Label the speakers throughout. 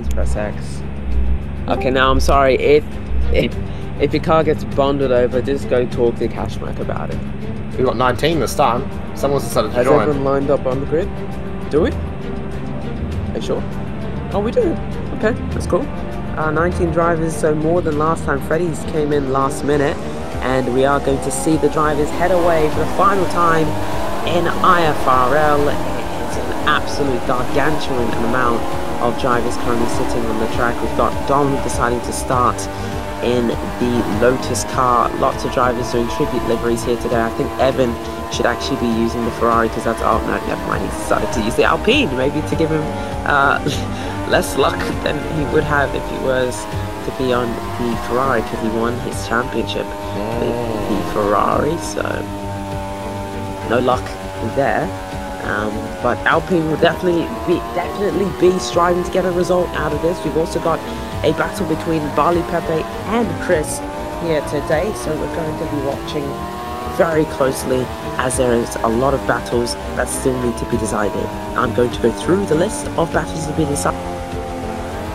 Speaker 1: Please press X. Okay, now I'm sorry. If your car gets bundled over, just go talk to Cashmack about it.
Speaker 2: We got 19 this time. Someone's decided to
Speaker 1: Has
Speaker 2: join.
Speaker 1: everyone lined up on the grid? Do we? Are you sure? Oh, we do. Okay, that's cool. 19 drivers, so more than last time. Freddy's came in last minute, and we are going to see the drivers head away for the final time in IFRL. It's an absolute gargantuan amount of drivers currently sitting on the track. We've got Dom deciding to start in the Lotus car. Lots of drivers doing tribute liveries here today. I think Evan should actually be using the Ferrari because that's... Oh, no, never mind. He decided to use the Alpine, maybe to give him less luck than he would have if he was to be on the Ferrari, because he won his championship with the Ferrari, so no luck there. But Alpine will definitely be striving to get a result out of this. We've also got a battle between Barley Pepe and Chris here today, so we're going to be watching very closely as there is a lot of battles that still need to be decided. I'm going to go through the list of battles to be decided.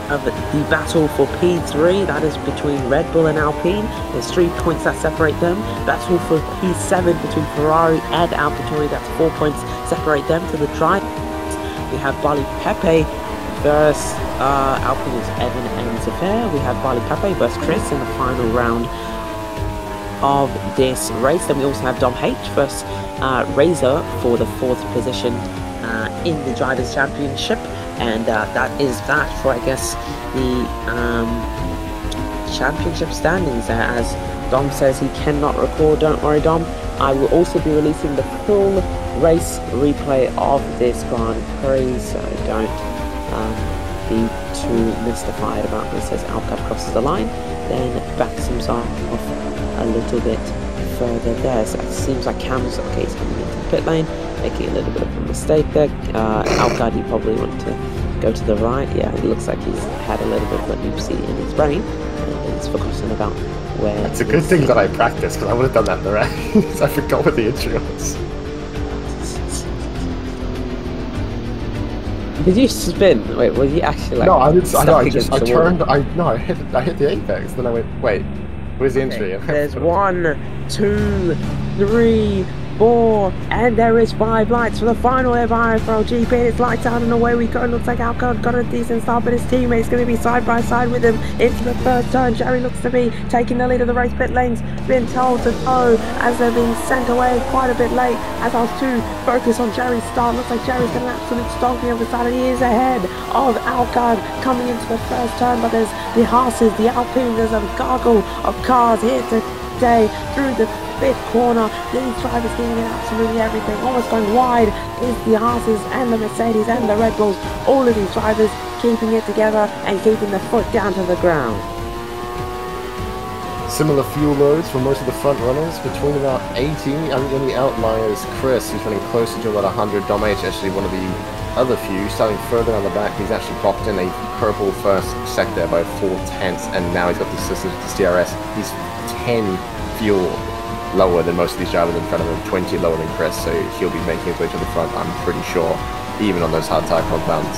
Speaker 1: Of the battle for P3, that is between Red Bull and Alpine. There's 3 points that separate them. Battle for P7 between Ferrari and AlphaTauri, that's 4 points separate them to the drivers. We have Barley Pepe versus Alpine's Evan and Zafair. We have Barley Pepe versus Chris in the final round of this race. Then we also have Dom H versus Razor for the 4th position in the Drivers' Championship. And that is that for, I guess, the championship standings there. As Dom says he cannot record, don't worry Dom, I will also be releasing the full race replay of this Grand Prix, so don't be too mystified about this. As Alcad crosses the line, then backs himself off a little bit further there. So it seems like Cam's okay, he's coming into the pit lane, making a little bit of a mistake there. Alcad, you probably want to go to the right. Yeah, it looks like he's had a little bit of an oopsie in his brain, and he's forgotten about where...
Speaker 2: It's a good thing that I practiced, because I would have done that in the race. I forgot what the entry was.
Speaker 1: Did you spin? Wait, was he actually like...
Speaker 2: No, I turned,
Speaker 1: wall?
Speaker 2: I hit the apex, then I went, wait, where's the entry?
Speaker 1: There's 1, 2, 3, 4, and there is 5 lights for the final of IFRL GP. It's lights out and away we go. Looks like Alcott got a decent start, but his teammate's going to be side by side with him into the first turn. Jerry looks to be taking the lead of the race. Pit lane's been told to go as they're being sent away quite a bit late. As I was too focused on Jerry's start, looks like Jerry's got an absolute stonking over the side, and he is ahead of Alcott coming into the first turn. But there's the Haas's, the Alpine, there's a gargle of cars here today through the 5th corner. These drivers giving it absolutely everything. Almost going wide is the Haas's and the Mercedes and the Red Bulls. All of these drivers keeping it together and keeping the foot down to the ground.
Speaker 2: Similar fuel loads for most of the front runners, between about 80. I think the only outlier is Chris, who's running closer to about 100. Dom H, actually one of the other few, starting further down the back. He's actually clocked in a purple first sector by 4/10, and now he's got the assistance with the DRS. He's 10 fuel lower than most of these drivers in front of him, 20 lower than Chris, so he'll be making his way to the front, I'm pretty sure, even on those hard tire compounds.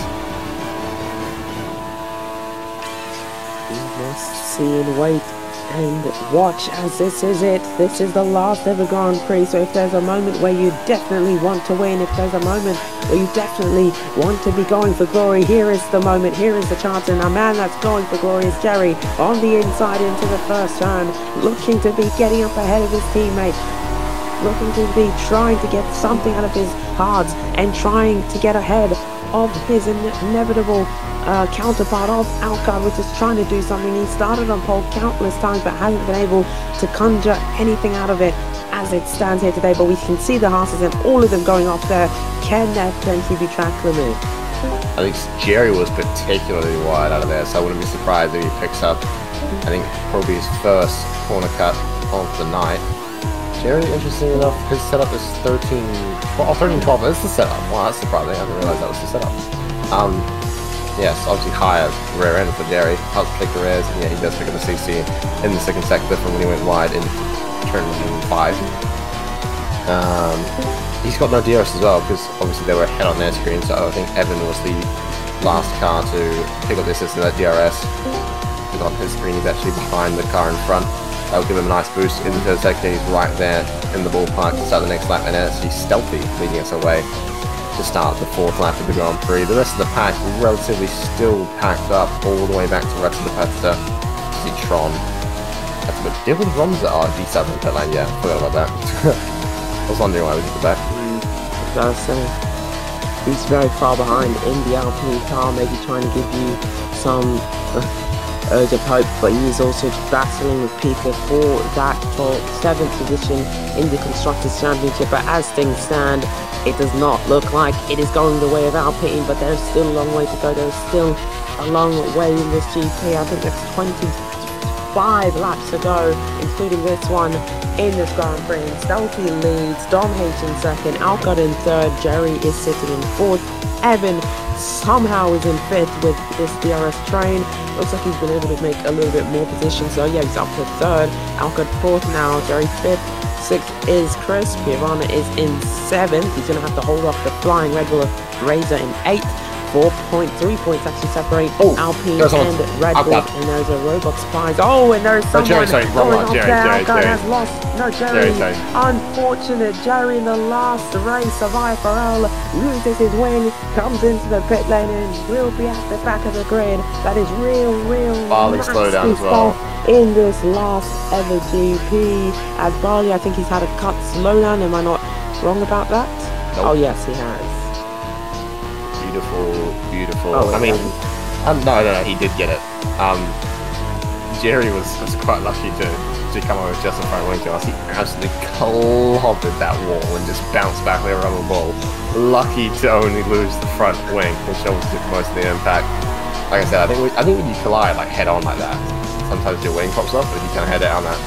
Speaker 1: We must see and wait and watch, as this is it. This is the last ever Grand Prix, so if there's a moment where you definitely want to win, if there's a moment where you definitely want to be going for glory, here is the moment, here is the chance, and a man that's going for glory is Jerry on the inside into the first turn, looking to be getting up ahead of his teammate, looking to be trying to get something out of his hards and trying to get ahead of his inevitable counterpart of Alcott, which is trying to do something. He started on pole countless times but hasn't been able to conjure anything out of it as it stands here today. But we can see the Haas's and all of them going off there. Can there potentially be track limit?
Speaker 2: I think Jerry was particularly wide out of there, so I wouldn't be surprised if he picks up, I think, probably his first corner cut of the night. Jerry, interesting enough, his setup is 13, 12. That's the setup. Wow, that's surprising. I didn't realize that was the setup. Yes, obviously higher rear end for Jerry. Helps pick the rears, and yeah, he does pick up the CC in the second sector from when he went wide in turn 5. He's got no DRS as well, because obviously they were ahead on their screen, so I think Evan was the last car to pick up the assist in that DRS. He's on his screen, he's actually behind the car in front. That'll give him a nice boost into the second. He's right there in the ballpark to start the next lap, and then it's Stealthy leading us away to start the 4th lap of the Grand Prix. The rest of the pack relatively still packed up all the way back to Red to the Competitor. See Tron. That's a bit different from the RD Southern pit lane, yeah, forgot about that. I was wondering why we did the back.
Speaker 1: He's very far behind in the Alpine car, maybe trying to give you some urge of hope, but he is also battling with Pika for that 7th position in the Constructors' Championship. But as things stand, it does not look like it is going the way of Alpine, but there's still a long way to go. There's still a long way in this GP. I think there's 25 laps to go, including this one in this Grand Prix. Stealthy leads, Dom H in 2nd, Alcott in 3rd, Jerry is sitting in 4th, Evan somehow is in 5th with this DRS train. Looks like he's been able to make a little bit more position, so yeah, he's up to 3rd, Alcott 4th now, Jerry 5th, 6th is Chris, Piranha is in 7th, he's going to have to hold off the flying regular Razor in 8th. 4.3 points actually separate Alpine and Red Bull, and there's a Robux prize. Oh, and there's someone going up there. Jerry has lost. No, Jerry. Unfortunate. Jerry in the last race of IFRL loses his win, comes into the pit lane, and will be at the back of the grid. That is real
Speaker 2: Barley slow down as well.
Speaker 1: In this last ever GP, as Barley, I think he's had a cut slowdown. Am I not wrong about that? Nope. Oh yes, he has.
Speaker 2: Beautiful. I mean, no, he did get it. Jerry was quite lucky to come over just in front of Winkel. He absolutely clobbered that wall and just bounced back like a rubber ball. Lucky to only lose the front wing, which obviously took most of the impact. Like I said, I think when you collide like head on like that, sometimes your wing pops off, but if you kind of head it on a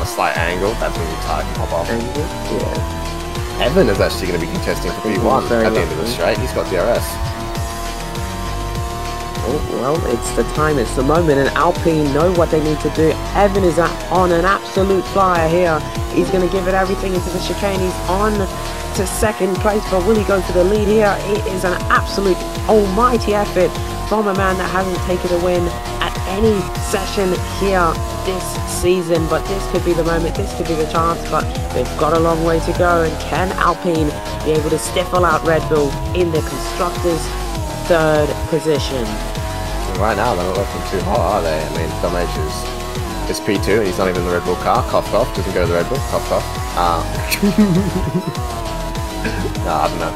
Speaker 2: slight angle, that's when you tie and pop off.
Speaker 1: Yeah.
Speaker 2: Evan is actually going to be contesting for P1 at the end of the straight. He's got DRS.
Speaker 1: Oh, well, it's the time, it's the moment, and Alpine know what they need to do. Evan is on an absolute flyer here. He's going to give it everything into the chicane. He's on to 2nd place, but will he go for the lead here? It is an absolute almighty effort from a man that hasn't taken a win at any session here this season, but this could be the moment, this could be the chance, but they've got a long way to go. And can Alpine be able to stifle out Red Bull in the Constructors' 3rd position?
Speaker 2: Right now, they're not looking too hot, are they? I mean, Dom H is P2, and he's not even in the Red Bull car. Cough, cough. Doesn't go to the Red Bull. Cough, cough. No, I don't know.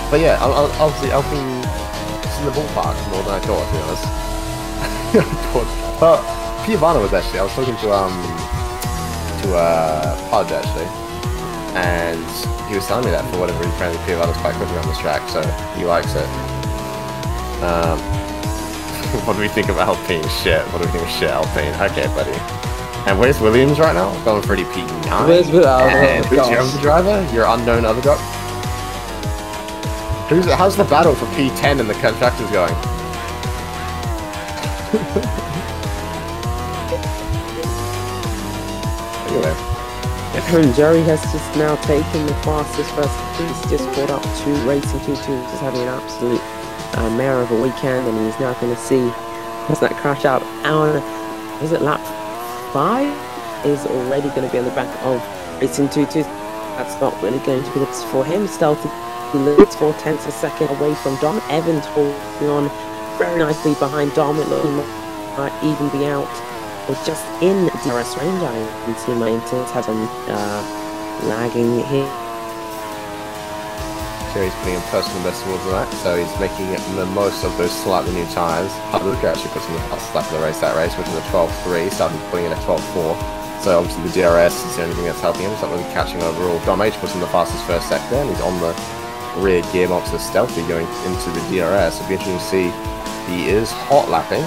Speaker 2: But yeah, obviously, Alpine is in the ballpark more than I thought, to be honest. But Piavano was actually, I was talking to Pod, actually, and he was telling me that for whatever reason, apparently Piavano's quite quickly on this track, so he likes it. What do we think of Alpine? Shit. What do we think of shit Alpine? Okay, buddy. And where's Williams right now? Going pretty P9.
Speaker 1: Where's
Speaker 2: and who's your other driver? Your unknown other driver? How's the battle for P10 and the Constructors going? Anyway.
Speaker 1: Jerry has just now taken the fastest first. He's just caught up to Racing 22, just having an absolute mare of a weekend, and he's now going to see as that crash out on, is it lap 5? Is already going to be on the back of Racing 22. That's not really going to be the for him. Stealthy leads 4/10 a second away from Dom. Evans holding on very nicely behind Dom. It looks like might even be out or just in DRS range. I can see my internet have some lagging here.
Speaker 2: Jerry's putting in personal best towards that, so he's making the most of those slightly new tyres. Luca actually puts in the fastest lap of the race, which was a 12.3, started putting in a 12.4. So obviously the DRS is the only thing that's helping him. He's not really catching overall. Dom H puts in the fastest first sector, and he's on the rear gearbox of Stealthy going into the DRS. It'll be interesting to see. He is hot lapping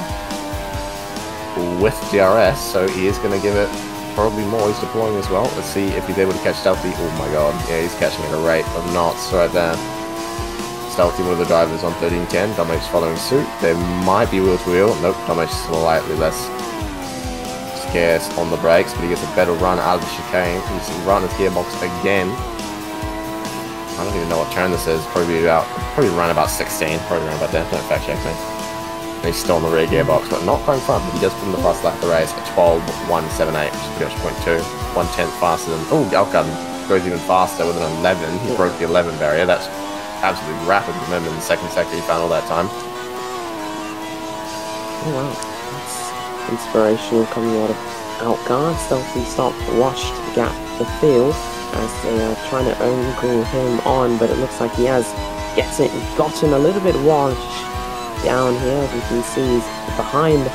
Speaker 2: with DRS, so he is going to give it probably more. He's deploying as well. Let's see if he's able to catch Stealthy. Oh my god, yeah, he's catching at a rate of knots right there. Stealthy, one of the drivers on 13.10. Dom H following suit. There might be wheel to wheel. Nope, Dom H slightly less scarce on the brakes, but he gets a better run out of the chicane. He's run his gearbox again. I don't even know what turn this is. Probably around about 16. Probably around about there. Don't fact check me. And he's still in the rear gearbox, but not quite in front. But he does put in the fast lap of the race at 12.178, which is pretty much 0.2, 1/10 faster than. Oh, Alcon goes even faster with an 11. He broke the 11 barrier. That's absolutely rapid. Remember, in the second sector, he found all that time.
Speaker 1: Oh wow, that's inspirational coming out of Alcon. Stealthy stop watched gap the field as they are trying to angle him on, but it looks like he has gotten a little bit washed down here. As you can see, he's behind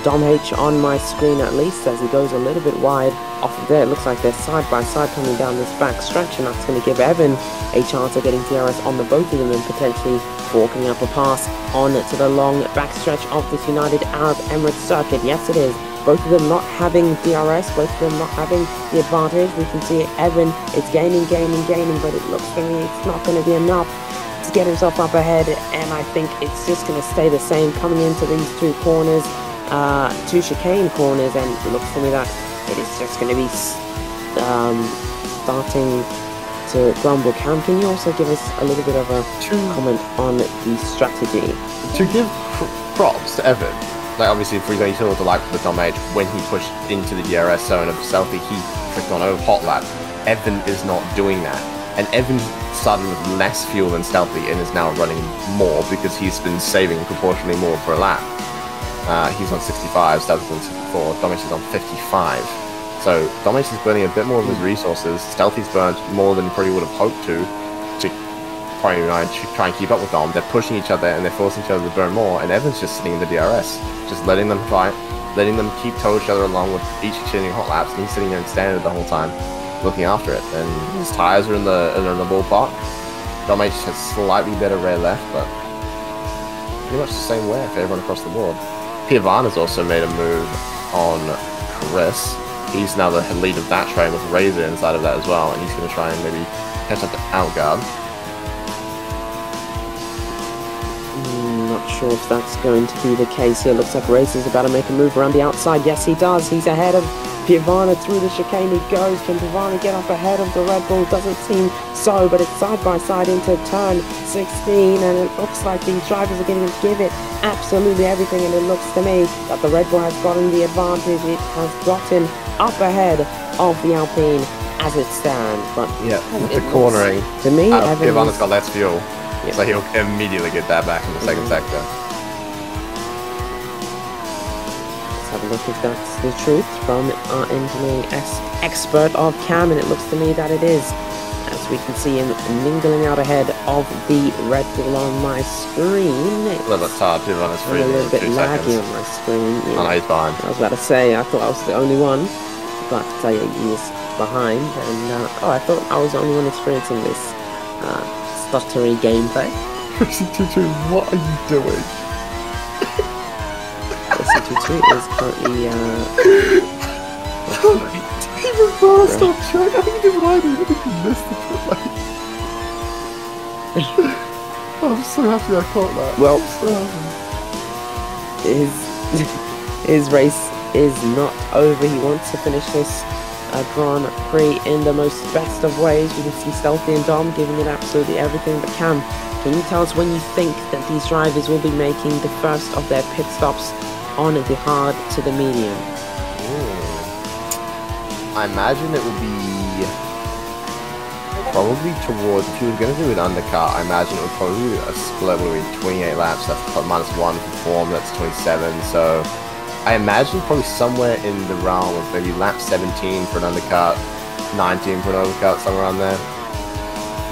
Speaker 1: Dom H on my screen at least, as he goes a little bit wide off of there. It looks like they're side by side coming down this back stretch, and that's going to give Evan a chance of getting DRS on the both of them and potentially forking up a pass on to the long back stretch of this United Arab Emirates circuit. Yes, it is. Both of them not having DRS, both of them not having the advantage. We can see Evan is gaining, but it looks to me it's not going to be enough to get himself up ahead, and I think it's just going to stay the same coming into these two corners, two chicane corners, and it looks to me that it is just going to be starting to grumble. Cam, can you also give us a little bit of a comment on the strategy?
Speaker 2: To give props to Evan, like obviously if we go to the like the Dom H, when he pushed into the DRS zone of Stealthy, he clicked on over hot lap. Evan is not doing that, and Evan started with less fuel than Stealthy and is now running more because he's been saving proportionally more per lap. He's on 65, Stealthy's on 64, Dom H is on 55. So Dom H is burning a bit more of his resources. Stealthy's burnt more than probably would have hoped to probably try and keep up with Dom. They're pushing each other and they're forcing each other to burn more, and Evan's just sitting in the DRS, just letting them fight, letting them keep tow each other along with each exchanging hot laps, and he's sitting there in standard the whole time, looking after it. And his tyres are in the ballpark. Dom H has slightly better rear left, but pretty much the same way for everyone across the board. Piavana's also made a move on Chris. He's now the lead of that train with Razor inside of that as well, and he's going to try and maybe catch up to Outguard.
Speaker 1: Not sure if that's going to be the case here. Looks like Razor's about to make a move around the outside. Yes, he does. He's ahead of Piavana through the chicane. He goes. Can Piavana get up ahead of the Red Bull? Doesn't seem so, but it's side by side into turn 16, and it looks like these drivers are going to give it absolutely everything, and it looks to me that the Red Bull has gotten the advantage. It has gotten up ahead of the Alpine as it stands. But
Speaker 2: yeah, with the cornering,
Speaker 1: to me,
Speaker 2: Piavana's got less fuel.
Speaker 1: Yeah.
Speaker 2: So he'll immediately get that back in the second sector.
Speaker 1: Let's have a look if that's the truth from our engineering expert of Cam, and it looks to me that it is, as we can see him mingling out ahead of the Red Bull on my screen.
Speaker 2: A little bit tired, Piavana's free.
Speaker 1: A little bit laggy on my screen. Yeah.
Speaker 2: Oh no, he's behind.
Speaker 1: I was about to say, I thought I was the only one, but he is behind, and I thought I was the only one experiencing this stuttery gameplay.
Speaker 2: Tutu, what are you doing?
Speaker 1: Tutu is currently
Speaker 2: he reversed on track. I think he did what I did. I think he missed the pit lane. I'm so happy I caught that.
Speaker 1: Well,
Speaker 2: so
Speaker 1: his race is not over. He wants to finish this Grand Prix in the most best of ways. We can see Stealthy and Dom giving it absolutely everything. But Cam, can you tell us when you think that these drivers will be making the first of their pit stops on the hard to the medium?
Speaker 2: I imagine it would be probably towards, if you were going to do an undercut, I imagine it would probably be a split between 28 laps, that's minus 1 for form, that's 27, so I imagine probably somewhere in the realm of maybe lap 17 for an undercut, 19 for an overcut, somewhere around there.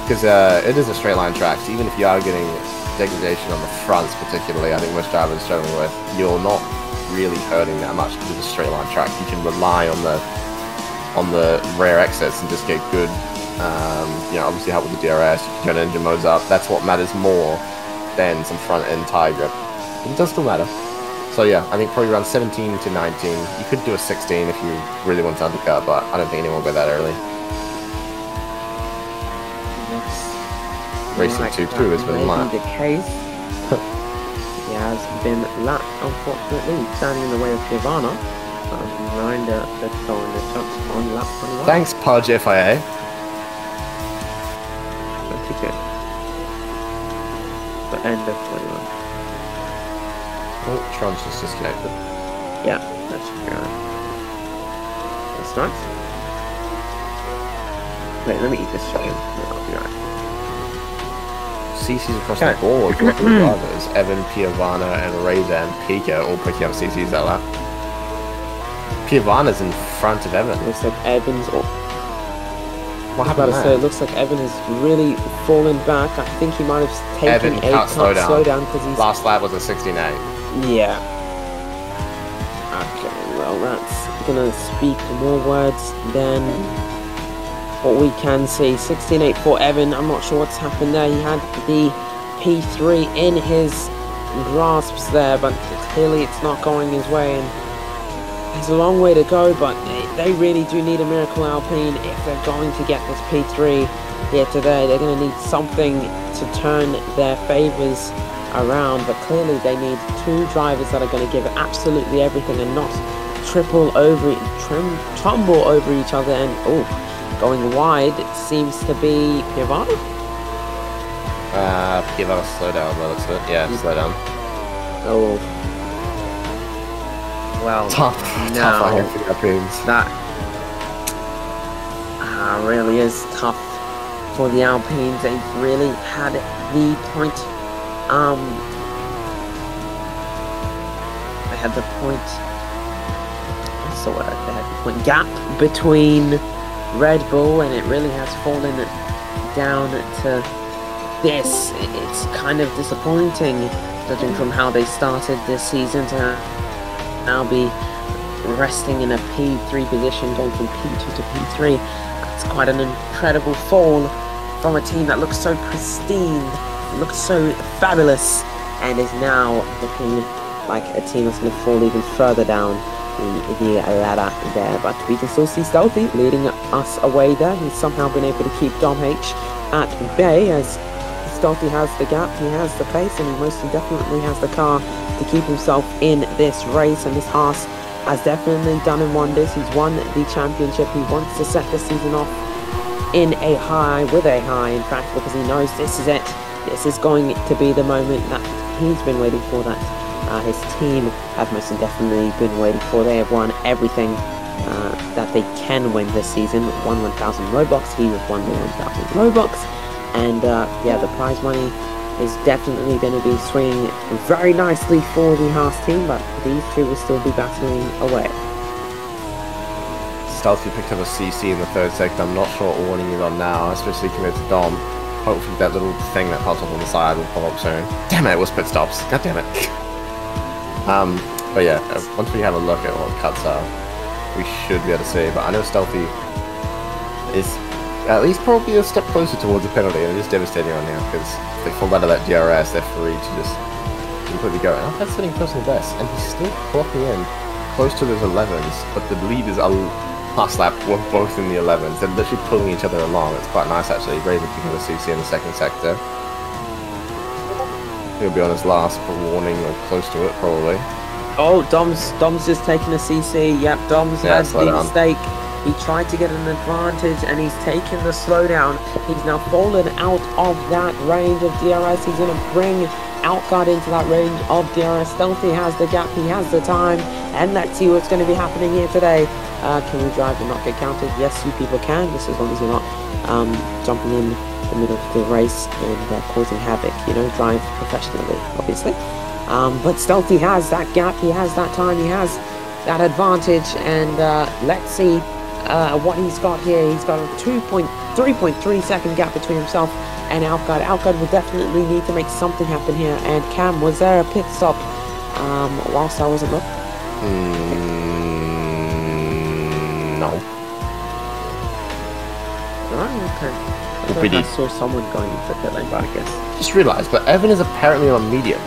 Speaker 2: Because it is a straight line track, so even if you are getting degradation on the fronts particularly, I think most drivers are struggling with, you're not really hurting that much because it's a straight line track. You can rely on the rear exits and just get good, obviously help with the DRS, you can turn engine modes up. That's what matters more than some front end tire grip. But it does still matter. So yeah, I think probably around 17 to 19. You could do a 16 if you really want to undercut, but I don't think anyone will go that early. Racing 2-2 has been lapped.
Speaker 1: The case. He has been lapped, unfortunately, standing in the way of Piavana. Behind the toe and the touch on lap 21.
Speaker 2: Thanks, Pudge FIA.
Speaker 1: end of 21.
Speaker 2: Oh, Tron's just disconnected.
Speaker 1: Yeah, that should be alright. That's nice. Wait, let me eat this chicken. I'll be alright.
Speaker 2: CC's across the board. Look at the drivers. Evan, Piovana, and Reza and Pika all picking up CC's that lap. Piovana's in front of Evan.
Speaker 1: Looks like Evan's...
Speaker 2: What happened
Speaker 1: there? So it looks like Evan has really fallen back. I think he might have taken
Speaker 2: Evan can't slow down
Speaker 1: because he's...
Speaker 2: Last lap was a 16.8.
Speaker 1: Yeah. Okay, well that's gonna speak more words than what we can see. 16.8 for Evan. I'm not sure what's happened there. He had the P3 in his grasps there, but clearly it's not going his way, and there's a long way to go, but they really do need a miracle Alpine if they're going to get this P3 here today. They're going to need something to turn their favours around, but clearly they need two drivers that are going to give absolutely everything and not tumble over each other. And going wide, it seems to be Piovana.
Speaker 2: Piovana, slow down, well, that's it. Yeah, slow down.
Speaker 1: Oh. Well,
Speaker 2: tough I think
Speaker 1: that really is tough for the Alpines. They've really had the point. They had the point. What's the word? They had the point gap between Red Bull, and it really has fallen down to this. It's kind of disappointing, judging from how they started this season, to now be resting in a P3 position, going from P2 to P3. That's quite an incredible fall from a team that looks so pristine, looks so fabulous, and is now looking like a team that's going to fall even further down the ladder there. But we can still see Stealthy leading us away there. He's somehow been able to keep Dom H at bay, as Stealthy has the gap, he has the pace, and he most definitely has the car to keep himself in this race. And this Haas has definitely done him wonders. He's won the championship. He wants to set the season off in a high, with a high, in fact, because he knows this is it. This is going to be the moment that he's been waiting for, that his team have most definitely been waiting for. They have won everything that they can win this season. Won 1,000 Robux. He has won the 1,000 Robux. And yeah, the prize money is definitely going to be swinging very nicely for the Haas team, but these two will still be battling away.
Speaker 2: Stealthy picked up a CC in the third sector. I'm not sure what warning he's on now, especially compared to Dom. Hopefully that little thing that pops up on the side will pop up soon. Damn it, it was pit stops. God damn it. But yeah, once we have a look at what cuts are, we should be able to see. But I know Stealthy is at least probably a step closer towards a penalty, and it is devastating right now, because if they fall out of that DRS, they're free to just completely go. And that's sitting personal best, and he's still clocking in close to those 11s, but the leaders are last lap were both in the 11s. They're literally pulling each other along. It's quite nice actually. Raven picking the CC in the second sector. He'll be on his last warning, or close to it probably.
Speaker 1: Oh, Dom's just taking a CC. Yep, Dom's had the mistake. He tried to get an advantage, and he's taken the slowdown. He's now fallen out of that range of DRS. He's going to bring Outguard into that range of DRS. Stealthy has the gap, he has the time, and let's see what's going to be happening here today. Can we drive and not get counted? Yes, you people can, just as long as you're not jumping in the middle of the race and causing havoc. You know, drive professionally, obviously. But Stealthy has that gap, he has that time, he has that advantage, and let's see what he's got here. He's got a 3.3 second gap between himself and Outguard. Outguard will definitely need to make something happen here. And Cam, was there a pit stop whilst I wasn't looking?
Speaker 2: No.
Speaker 1: Oh, okay. I saw someone going into pit lane, but I guess.
Speaker 2: Just realised, but Evan is apparently on medium.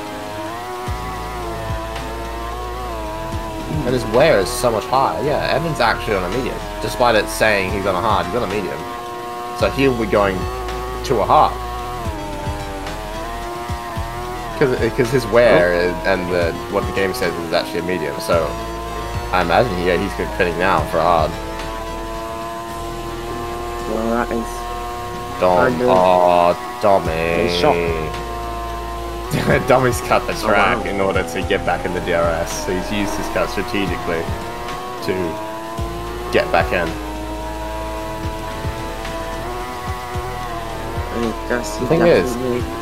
Speaker 2: And his wear is so much higher. Yeah, Evan's actually on a medium. Despite it saying he's on a hard, he's on a medium. So he'll be going to a hard. Because his wear and what the game says is actually a medium. So I imagine he's competing now for a hard.
Speaker 1: Well, that is...
Speaker 2: Dom. Oh, Dommy. Dummy's cut the track
Speaker 1: wow.
Speaker 2: in order to get back in the DRS, so he's used his cut strategically to get back in.
Speaker 1: The
Speaker 2: thing is,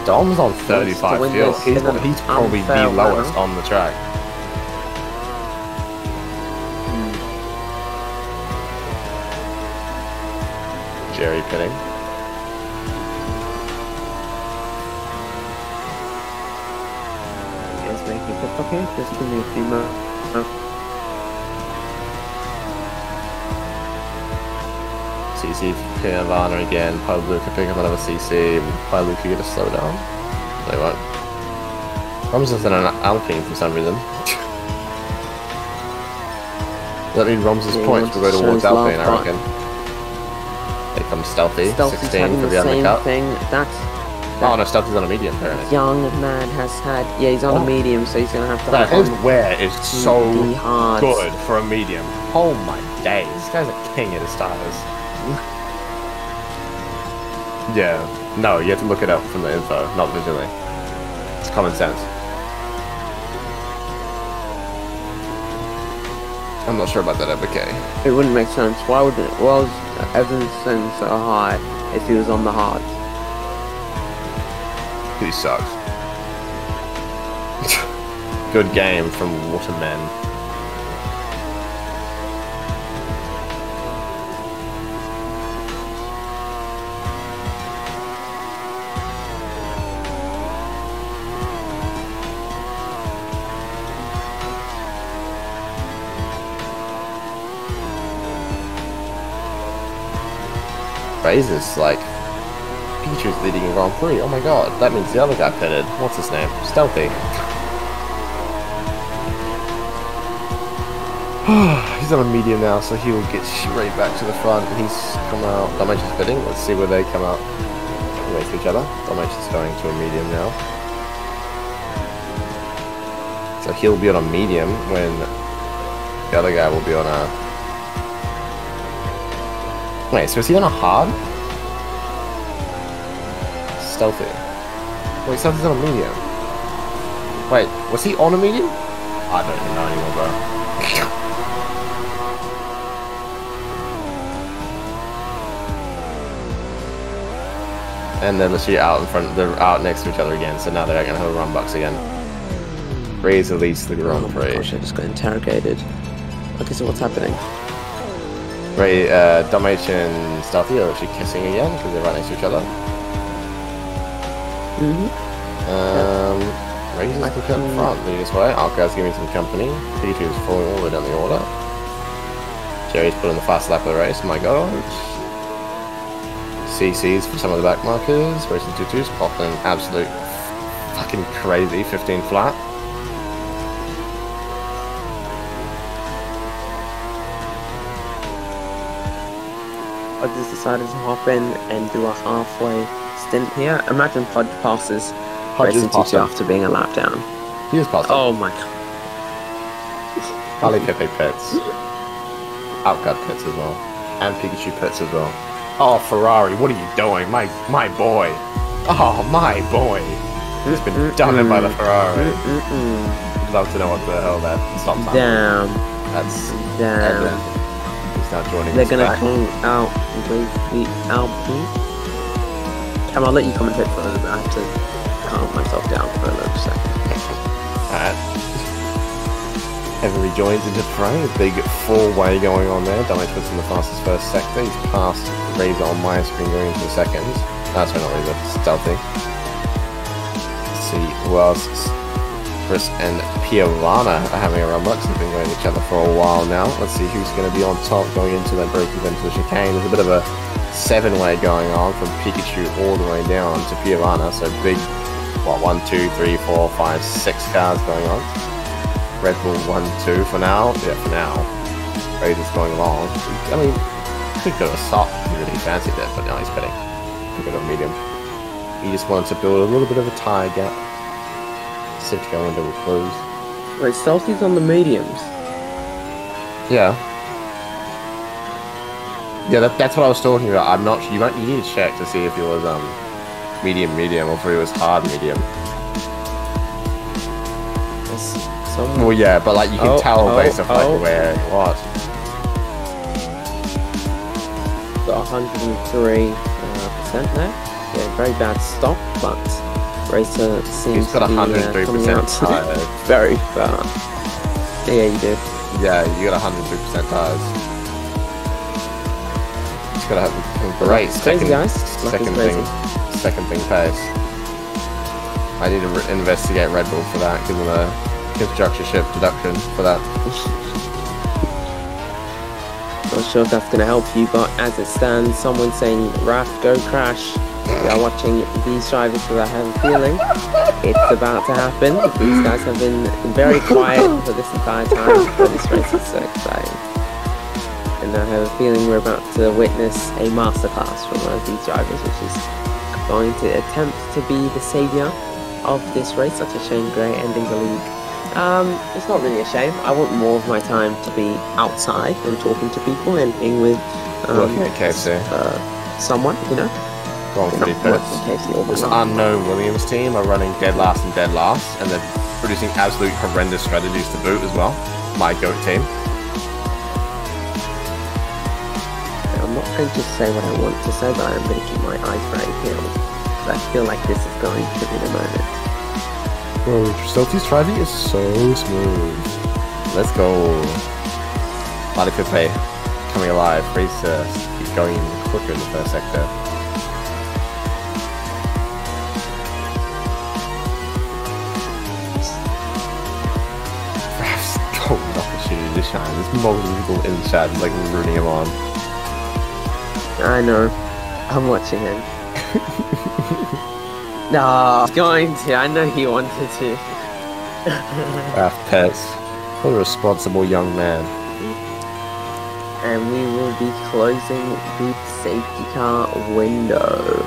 Speaker 2: Dom's on 35 fuel. He's probably the lowest on the track. Jerry pitting.
Speaker 1: Is making it okay. Just give me a few more.
Speaker 2: CC Piavana again. Pablo can pick up another CC. Pablo can get a slowdown. They won't. Rum's just in an Alpine for some reason. That means Rum's points will go towards Alpine, I reckon. Here comes Stealthy. 16 for the undercut. Oh no, Stealthy's on a medium apparently.
Speaker 1: Young man has had, yeah, he's on a medium, so he's gonna have to.
Speaker 2: But his wear is so
Speaker 1: hard.
Speaker 2: good for a medium. Oh my days, this guy's a king at his tires. Yeah, no, you have to look it up from the info, not visually. It's common sense. I'm not sure about that FBK.
Speaker 1: It wouldn't make sense. Why would it? Was Evanson so high if he was on the hard?
Speaker 2: He sucks. Good game from Waterman. Phrases like Pikachu's leading in Grand Prix. Oh my god, that means the other guy pitted. What's his name? Stealthy. He's on a medium now, so he will get straight back to the front. And he's come out. Dimension's pitting. Let's see where they come out. Wait for each other. Dimension's going to a medium now. So he'll be on a medium when the other guy will be on a... Wait, so is he on a hard? Stealthy. Wait, Stealthy's on a medium. Wait, was he on a medium? I don't even know anymore, bro. And they're literally out in front, they're out next to each other again, so now they're gonna have a run box again. Razor leads the Grand Prix.
Speaker 1: Oh my gosh, I just got interrogated. Okay, so what's happening?
Speaker 2: Right, Dalmatian and Stealthy are actually kissing again because they're right next to each other. Razor's looking up front, leading this way. Alca's giving some company. Pikachu's falling all the way down the order. Jerry's putting the fast lap of the race, my god. CC's for some of the back markers. Racing 2-2's popping absolute fucking crazy 15 flat.
Speaker 1: I just decided to hop in and do a halfway stint here. Imagine Podge passes Racing 2-2 after being a lap down.
Speaker 2: He was passing.
Speaker 1: Oh my god.
Speaker 2: Ali Pepe pits. Outcut pits as well. And Pikachu pits as well. Oh, Ferrari, what are you doing? My boy. Oh, my boy. He's been done in by the Ferrari. I'd love to know what the hell that stop time.
Speaker 1: Damn.
Speaker 2: That's
Speaker 1: damn.
Speaker 2: Evident. He's not joining
Speaker 1: They're
Speaker 2: us
Speaker 1: gonna
Speaker 2: back.
Speaker 1: clean out the Alpine. Cam, I'll let you commentate for a little bit. I have to calm myself down for a little second.
Speaker 2: Alright. Heavily joins into the fray. A big four-way going on there. Damage puts in the fastest first sector. He's passed Razor on my screen going into the second. That's not Razor, Stealthy. Let's see who else. Chris and Piovana are having a run box. They've been going at each other for a while now. Let's see who's going to be on top going into that break into the chicane. There's a bit of a seven-way going on from Pikachu all the way down to Piovana. So big, what, 1, 2, 3, 4, 5, 6 cars going on. Red Bull 1-2 for now. Yeah, for now. Razor's going along. I mean, could go to soft if he really fancied it, but now he's pitting. Could go to medium. He just wanted to build a little bit of a tire gap. Go into a close.
Speaker 1: Wait, Stealthy's on the mediums.
Speaker 2: Yeah. Yeah, that's what I was talking about. I'm not. You need to check to see if he was medium or if he was hard medium.
Speaker 1: Some...
Speaker 2: Well, yeah, but like you can tell based off like the way it was.
Speaker 1: Got 103% there. Yeah, very bad stop, but Racer seems to be coming out very far. Yeah, you do.
Speaker 2: Yeah, you got 103% tires. Just gotta have a great second thing pace. I need to investigate Red Bull for that, give them a constructorship deduction for that.
Speaker 1: Not sure if that's going to help you, but as it stands, someone saying, Raf, go crash. We are watching these drivers because I have a feeling it's about to happen. These guys have been very quiet for this entire time, but this race is so exciting. And I have a feeling we're about to witness a masterclass from one of these drivers, which is going to attempt to be the saviour of this race. Such a shame Gray ending the league. It's not really a shame. I want more of my time to be outside and talking to people and being with someone, you know.
Speaker 2: This unknown Williams team are running dead last, and they're producing absolute horrendous strategies to boot as well. My GOAT team.
Speaker 1: I'm not going to say what I want to say, but I'm going to keep my eyes very peeled. I feel like this is going to be the moment.
Speaker 2: Bro, Stealthy's driving is so smooth. Let's go. Pepe coming alive. Racer, he's going quicker in the first sector. Oh, not the shitty to shine. There's multiple people in the chat like rooting him on.
Speaker 1: I know. I'm watching him. No, he's going to. I know he wanted to.
Speaker 2: Pets. What a responsible young man.
Speaker 1: And we will be closing the safety car window.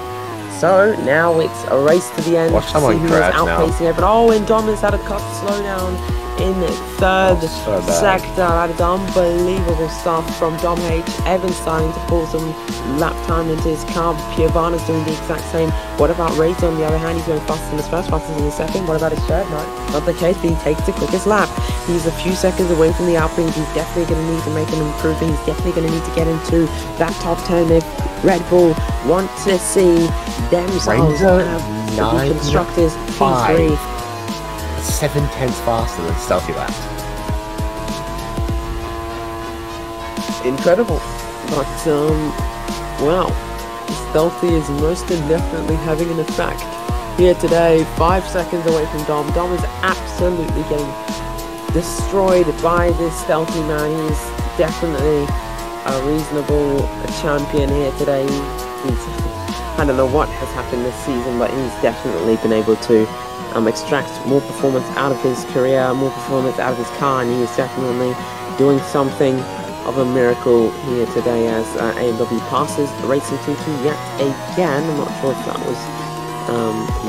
Speaker 1: So now it's a race to the end.
Speaker 2: Watch someone crash now.
Speaker 1: Outpacing everyone. Oh, and Dom has had a cut slow down in third sector. That is unbelievable stuff from Dom H. Evans starting to pull some lap time into his car. Piovana's doing the exact same. What about Razor on the other hand? He's going faster than his first, faster than his second. What about his third? No, not the case, but he takes the quickest lap. He's a few seconds away from the Alpines. He's definitely going to need to make an improvement. He's definitely going to need to get into that top 10 if Red Bull want to see themselves have the constructors P3.
Speaker 2: 7/10 faster than Stealthy laps.
Speaker 1: Incredible, but well, Stealthy is most definitely having an effect here today. 5 seconds away from Dom. Dom is absolutely getting destroyed by this Stealthy man. He's definitely a reasonable champion here today. I don't know what has happened this season, but he's definitely been able to extract more performance out of his career, more performance out of his car, and he is definitely doing something of a miracle here today as AMW passes the Racing 2-2 yet again. I'm not sure if that was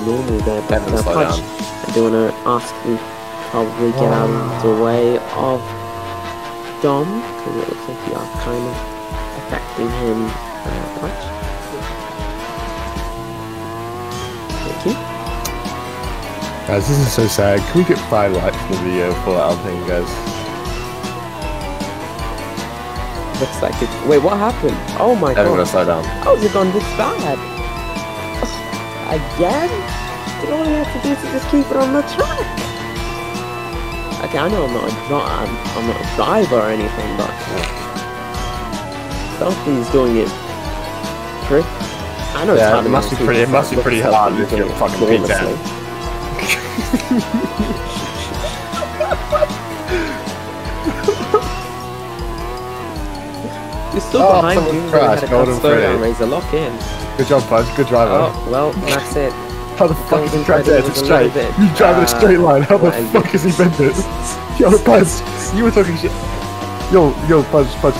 Speaker 1: normal there, but Pudge, I do want to ask him to probably get out of the way of Dom, because it looks like we are kind of affecting him. Pudge. Thank you.
Speaker 2: Guys, this is so sad. Can we get 5 likes in the video for that thing, guys?
Speaker 1: Looks like it. Wait, what happened? Oh my god.
Speaker 2: Everyone's slow down.
Speaker 1: How has it gone this bad? Again? All you have to do is just keep it on the track. Okay, I know I'm not a driver or anything, but Stealthy's doing it pretty. I know it's hard.
Speaker 2: It must be pretty hard if you're fucking beat down.
Speaker 1: You're still behind you. Razor, lock in.
Speaker 2: Good job, Pudge. Good driver.
Speaker 1: Oh, well, that's it.
Speaker 2: How the fuck is he trapped there? It's straight. You drive in a straight line. How the fuck has he bent it? Yo, Pudge, you were talking shit. Yo, Pudge. What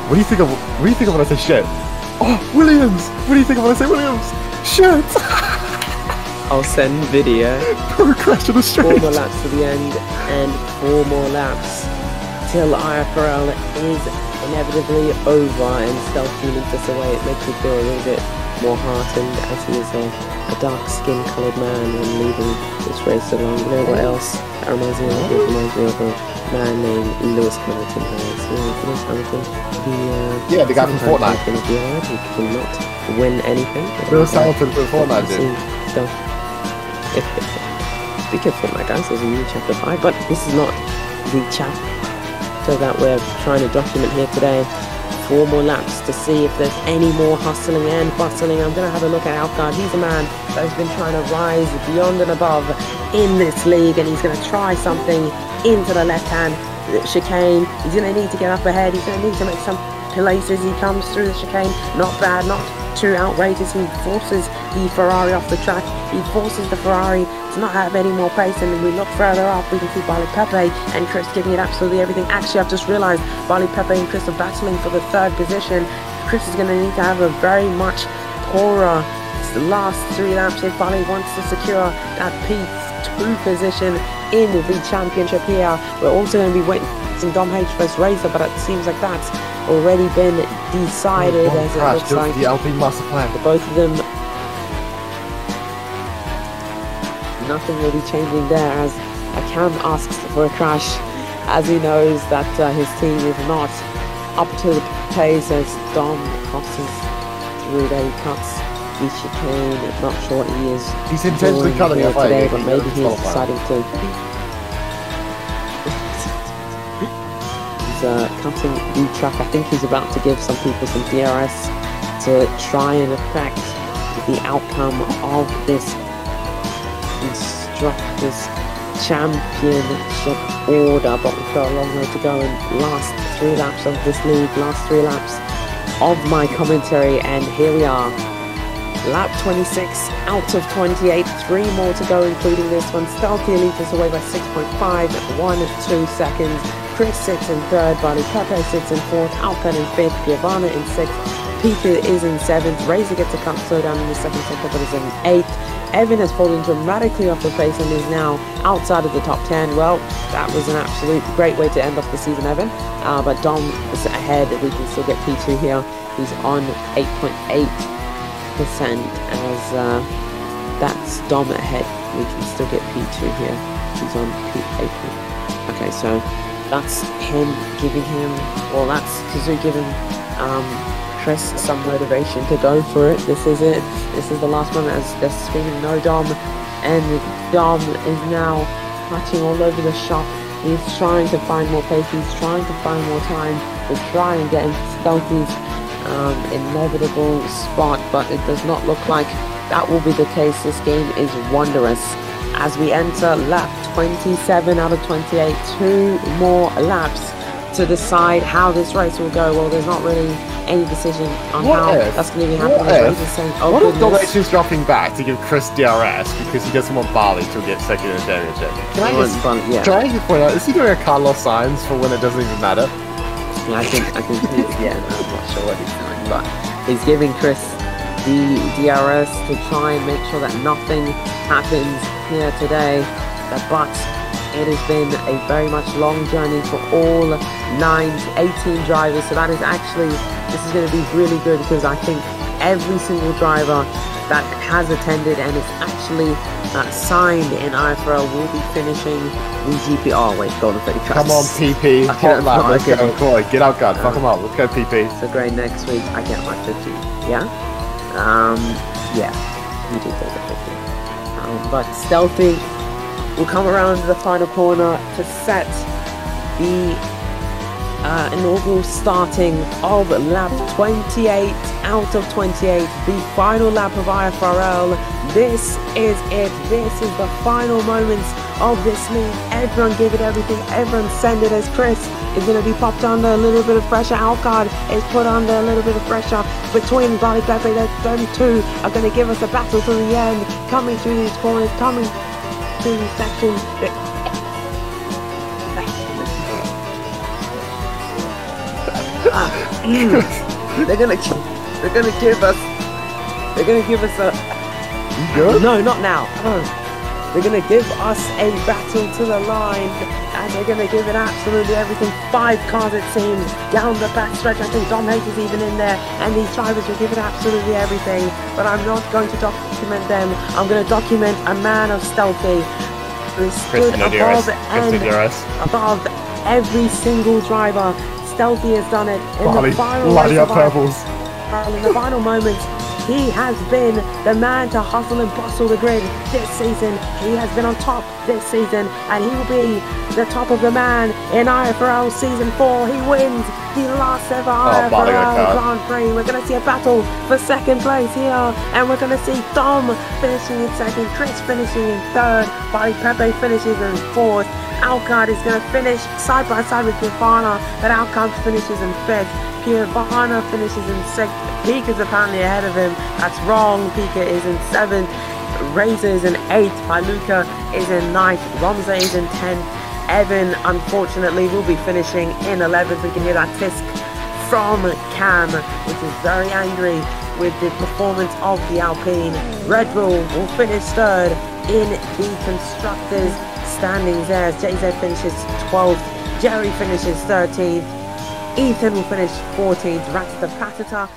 Speaker 2: do you think of? What do you think of when I say shit? Oh, Williams. What do you think of when I say Williams? Shit.
Speaker 1: I'll send video.
Speaker 2: Crash to the straight.
Speaker 1: 4 more laps to the end, and 4 more laps till IFRL is inevitably over, and Stealthy leads us away. It makes me feel a little bit more heartened as he is a dark skin coloured man and leading this race along. You know what else that reminds me of? It reminds me of a man named Lewis Hamilton. Lewis Hamilton,
Speaker 2: the guy from Fortnite.
Speaker 1: He could not win anything.
Speaker 2: Lewis Hamilton from Fortnite, dude.
Speaker 1: Speaking of Fortnite, guys, there's a new chapter 5, but this is not the chapter that we're trying to document here today. 4 more laps to see if there's any more hustling and bustling. I'm going to have a look at Alcard. He's a man that has been trying to rise beyond and above in this league, and he's going to try something into the left-hand chicane. He's going to need to get up ahead. He's going to need to make some places. He comes through the chicane. Not bad, not too outrageous. He forces the Ferrari off the track. He forces the Ferrari to not have any more pace, and when we look further up, we can see Barley Pepe and Chris giving it absolutely everything. Actually, I've just realised Barley Pepe and Chris are battling for the 3rd position. Chris is going to need to have a very much poorer last 3 laps if Barley wants to secure that P2 position in the championship here. We're also going to be witnessing Dom H vs Racer, but it seems like that's already been decided as it looks like
Speaker 2: the LP master plan.
Speaker 1: Both of them. Nothing will be changing there as Cam asks for a crash, as he knows that his team is not up to the pace as Dom crosses through there. He cuts the chicane. Not sure what he is.
Speaker 2: He's intentionally cutting it
Speaker 1: today, but maybe he's deciding to. He's cutting the track. I think he's about to give some people some DRS to try and affect the outcome of this Constructors Championship order, but we've got a long way to go in last 3 laps of this league, last 3 laps of my commentary, and here we are. Lap 26 out of 28, 3 more to go, including this one. Stealthy Elite is away by 6.5, 1-2 seconds. Chris sits in 3rd, Barley Pepe sits in 4th, Alpen in 5th, Giovanna in 6th, Peter is in 7th, Razor gets a cut slow down in the 2nd sector, but is in 8th. Evan has fallen dramatically off the pace and is now outside of the top 10. Well, that was an absolute great way to end off the season, Evan. But Dom is ahead. We can still get P2 here. He's on 8.8% as that's Dom ahead. We can still get P2 here. He's on P8. Okay, so that's him giving him, well, that's Kazoo giving Chris some motivation to go for it. This is it. This is the last one as they're screaming no Dom, and Dom is now touching all over the shop. He's trying to find more pace. He's trying to find more time to try and get into Stealthy's inevitable spot, but it does not look like that will be the case. This game is wondrous as we enter lap 27 out of 28. 2 more laps to decide how this race will go. Well, there's not really any decision on how that's going to be happening.
Speaker 2: What if Dom H is dropping back to give Chris DRS because he doesn't want Barley to get 2nd in the championship? Can I just point out, is he doing a Carlos Sainz for when it doesn't even matter?
Speaker 1: I think he's, I'm not sure what he's doing, but he's giving Chris the DRS to try and make sure that nothing happens here today. But it has been a very much long journey for all 18 drivers, so that is actually, this is going to be really good because I think every single driver that has attended and is actually signed in IFRL will be finishing the GP. Oh wait, Golden Freddy Cups.
Speaker 2: Come on, PP, hot lap, let's go. Come on, get out, God, fuck him up, let's go, PP.
Speaker 1: So great, next week I get my 50. Yeah, yeah, you do take a 50. But Stealthy will come around to the final corner to set the inaugural starting of lap 28 out of 28, the final lap of IFRL. This is it. This is the final moments of this league. Everyone give it everything. Everyone send it as Chris is going to be popped under a little bit of pressure. Alcard is put under a little bit of pressure between Barley Pepe. Them 2 are going to give us a battle to the end. Coming through these corners, coming through these sections. They're gonna give us a.
Speaker 2: You good?
Speaker 1: No, not now. They're going to give us a battle to the line, and they're going to give it absolutely everything. 5 cars, it seems, down the back stretch. I think Dom Hayes is even in there, and these drivers will give it absolutely everything. But I'm not going to document them. I'm going to document a man of stealthy who stood above every single driver. Stealthy has done it in the final
Speaker 2: purples.
Speaker 1: In the final moments. He has been the man to hustle and bustle the grid this season. He has been on top this season, and he will be the top of the man in IFRL Season 4. He wins the last ever IFRL Grand Prix. We're going to see a battle for second place here, and we're going to see Dom finishing in second, Chris finishing in third, Bali Pepe finishes in fourth. Alcard is going to finish side by side with Pivana, but Alcard finishes in fifth. Pivana finishes in sixth. Pika is apparently ahead of him. That's wrong. Pika is in seventh. Razor is in eighth. Paluca is in ninth. Romza is in 10th. Evan, unfortunately, will be finishing in 11th. We can hear that tisk from Cam, which is very angry with the performance of the Alpine. Red Bull will finish third in the Constructors standings there. JZ finishes 12th. Jerry finishes 13th. Ethan will finish 14th. Ratata Patata